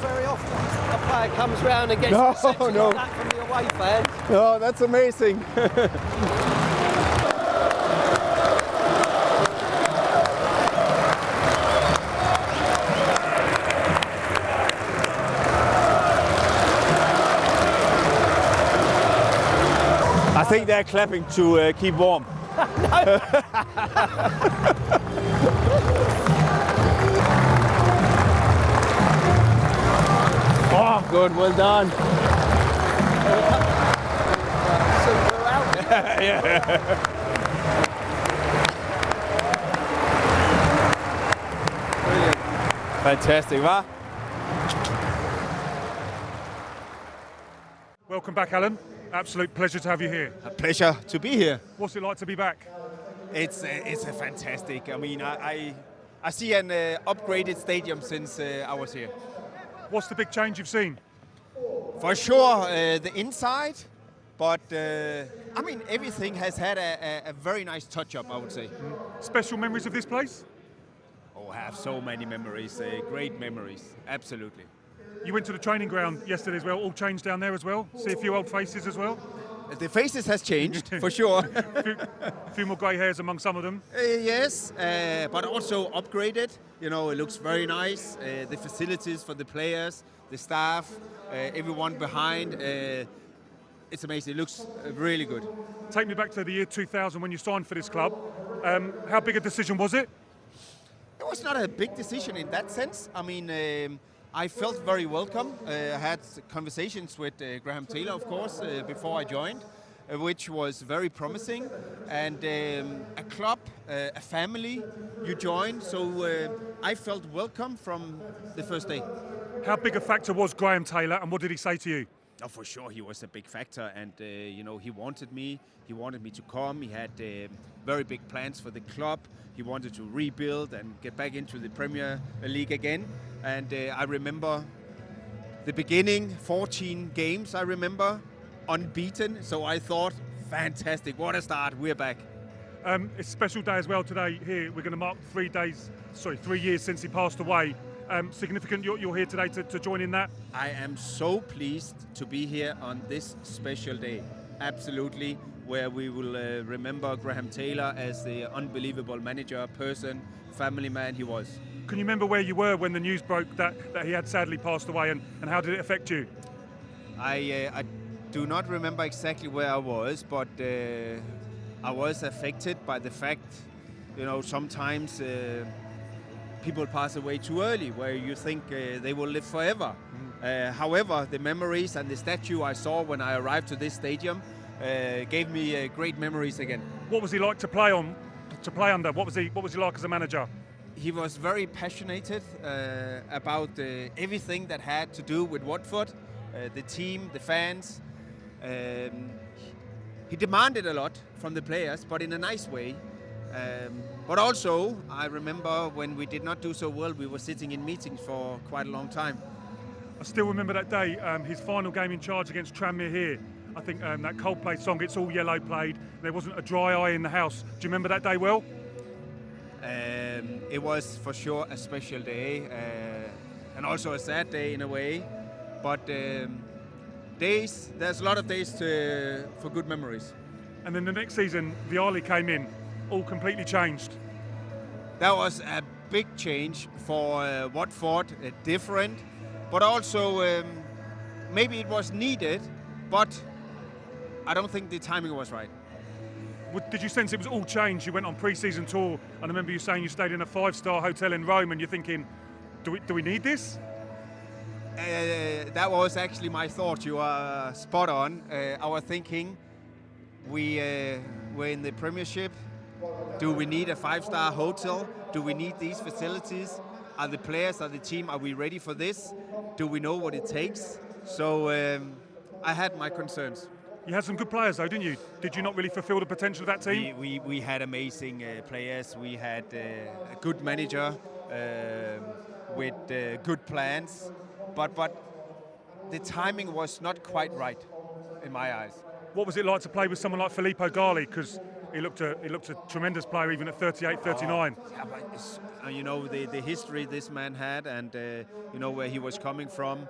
very often a player comes round and gets reception like that from the away fans. No, that's amazing. I think they're clapping to keep warm. Oh, good, well done. Yeah. Brilliant. Fantastic, huh? Welcome back, Alan. Absolute pleasure to have you here. A pleasure to be here. What's it like to be back? It's a fantastic. I mean, I see an upgraded stadium since I was here. What's the big change you've seen? For sure, the inside, but I mean, everything has had a very nice touch-up, I would say. Special memories of this place? Oh, I have so many memories, great memories, absolutely. You went to the training ground yesterday as well, all changed down there as well? See a few old faces as well? The faces has changed, for sure. A few more grey hairs among some of them? Yes, but also upgraded. You know, it looks very nice. The facilities for the players, the staff, everyone behind. It's amazing. It looks really good. Take me back to the year 2000 when you signed for this club. How big a decision was it? It was not a big decision in that sense. I mean, I felt very welcome. I had conversations with Graham Taylor, of course, before I joined, which was very promising. And a club, a family you join, so I felt welcome from the first day. How big a factor was Graham Taylor, and what did he say to you? Oh, for sure, he was a big factor, and you know, he wanted me to come. He had very big plans for the club. He wanted to rebuild and get back into the Premier League again. And I remember the beginning, 14 games, I remember, unbeaten. So I thought, fantastic, what a start, we're back. It's a special day as well today here. We're going to mark 3 years since he passed away. Significant you're here today to join in that? I am so pleased to be here on this special day, absolutely, where we will remember Graham Taylor as the unbelievable manager, person, family man he was. Can you remember where you were when the news broke that he had sadly passed away, and how did it affect you? I do not remember exactly where I was, but I was affected by the fact, you know, sometimes people pass away too early, where you think they will live forever. However, the memories and the statue I saw when I arrived to this stadium gave me great memories again. What was he like to play under? What was he like as a manager? He was very passionate about everything that had to do with Watford, the team, the fans. He demanded a lot from the players, but in a nice way. But also, I remember when we did not do so well, we were sitting in meetings for quite a long time. I still remember that day, his final game in charge against Tranmere here. I think that Coldplay song, It's All Yellow, played. There wasn't a dry eye in the house. Do you remember that day well? It was for sure a special day, and also a sad day in a way. But there's a lot of days for good memories. And then the next season, Vialli came in, all completely changed. That was a big change for Watford, different, but also maybe it was needed, but I don't think the timing was right. Did you sense it was all changed? You went on pre-season tour, and I remember you saying you stayed in a 5-star hotel in Rome, and you're thinking, do we need this? That was actually my thought. You are spot on. Our thinking, we were in the Premiership. Do we need a 5-star hotel? Do we need these facilities? Are the players, are the team, are we ready for this? Do we know what it takes? So I had my concerns. You had some good players though, didn't you? Did you not really fulfill the potential of that team? We had amazing players. We had a good manager with good plans, but the timing was not quite right in my eyes. What was it like to play with someone like Filippo Gali? Because He looked a tremendous player even at 38, 39. Yeah, but you know the history this man had, and you know where he was coming from,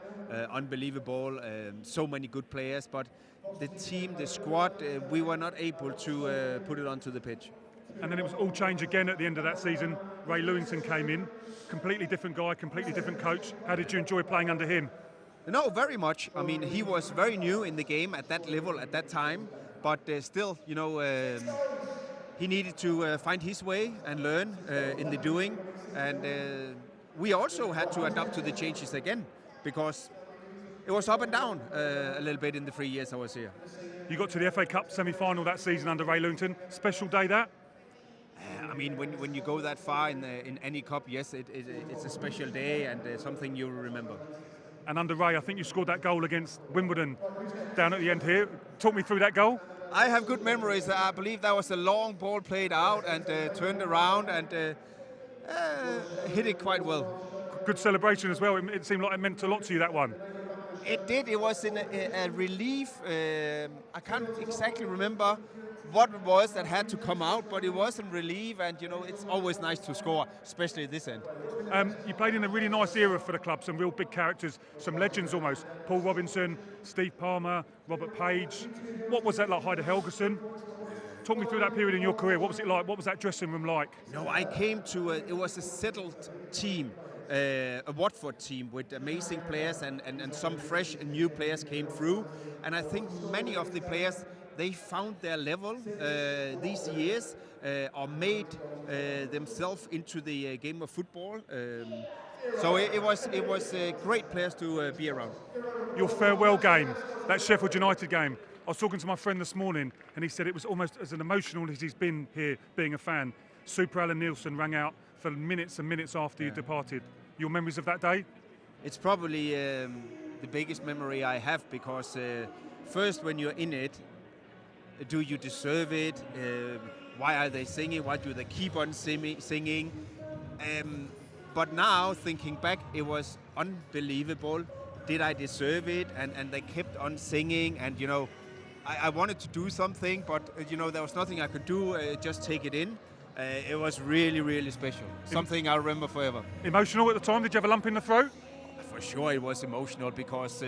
unbelievable. So many good players, but the team, the squad, we were not able to put it onto the pitch. And then it was all change again at the end of that season. Ray Lewington came in, completely different guy, completely different coach. How did you enjoy playing under him? No, very much. I mean, he was very new in the game at that level, at that time, but still, you know, he needed to find his way and learn in the doing. And we also had to adapt to the changes again, because it was up and down a little bit in the 3 years I was here. You got to the FA Cup semi-final that season under Ray Lewington. Special day that? I mean, when you go that far in any cup, yes, it's a special day and something you'll remember. And under Ray, I think you scored that goal against Wimbledon down at the end here. Talk me through that goal. I have good memories. I believe that was a long ball played out and turned around and hit it quite well. Good celebration as well. It seemed like it meant a lot to you, that one. It did. It was in a relief. I can't exactly remember what it was that had to come out, but it was in relief, and you know it's always nice to score, especially at this end. You played in a really nice era for the club, some real big characters, some legends almost. Paul Robinson, Steve Palmer, Robert Page. What was that like, Heide Helgeson? Talk me through that period in your career. What was it like? What was that dressing room like? No, I came to it was a settled team. A Watford team with amazing players and some fresh and new players came through, and I think many of the players, they found their level these years or made themselves into the game of football. So it was great players to be around. Your farewell game, that Sheffield United game. I was talking to my friend this morning, and he said it was almost as emotional as he's been here being a fan. Super Allan Nielsen rang out for minutes and minutes after you departed. Your memories of that day? It's probably the biggest memory I have, because first when you're in it, do you deserve it? Why are they singing? Why do they keep on singing? But now, thinking back, it was unbelievable. Did I deserve it? And they kept on singing, and you know, I wanted to do something, but you know, there was nothing I could do, just take it in. It was really, really special. Something I remember forever. Emotional at the time? Did you have a lump in the throat? For sure it was emotional, because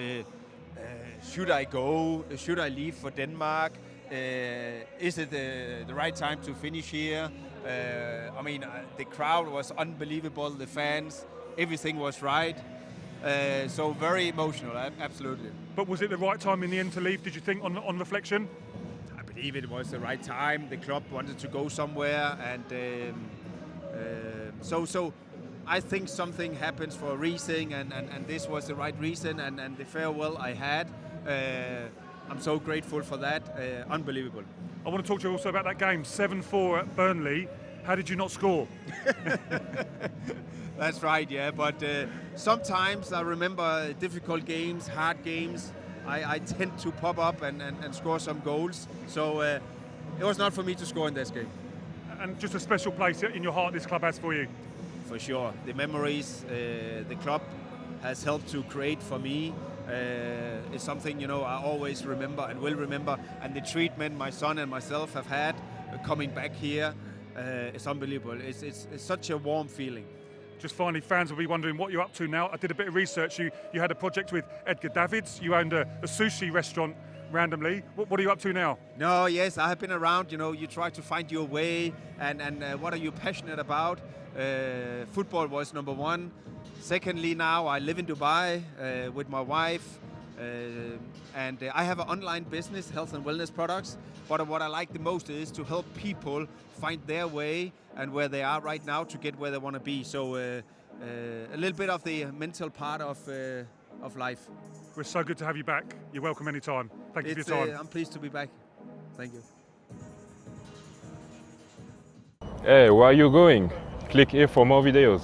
should I go? Should I leave for Denmark? Is it the right time to finish here? I mean, the crowd was unbelievable, the fans, everything was right. So very emotional, absolutely. But was it the right time in the end to leave, did you think, on reflection? I believe it was the right time. The club wanted to go somewhere, and so I think something happens for a reason, and this was the right reason, and the farewell I had. I'm so grateful for that. Unbelievable. I want to talk to you also about that game, 7-4 at Burnley. How did you not score? That's right, yeah. But sometimes I remember difficult games, hard games. I tend to pop up and score some goals. So it was not for me to score in this game. And just a special place in your heart this club has for you? For sure. The memories the club has helped to create for me is something, you know, I always remember and will remember. And the treatment my son and myself have had coming back here is unbelievable. It's such a warm feeling. Just finally, fans will be wondering what you're up to now. I did a bit of research. You had a project with Edgar Davids. You owned a sushi restaurant randomly. What are you up to now? No, yes, I have been around. You know, you try to find your way, and what are you passionate about? Football was number one. Secondly, now I live in Dubai with my wife, and I have an online business, health and wellness products. But what I like the most is to help people find their way and where they are right now to get where they want to be. So a little bit of the mental part of life. We're so good to have you back. You're welcome anytime. Thank you for your time. I'm pleased to be back. Thank you. Hey, where are you going? Click here for more videos.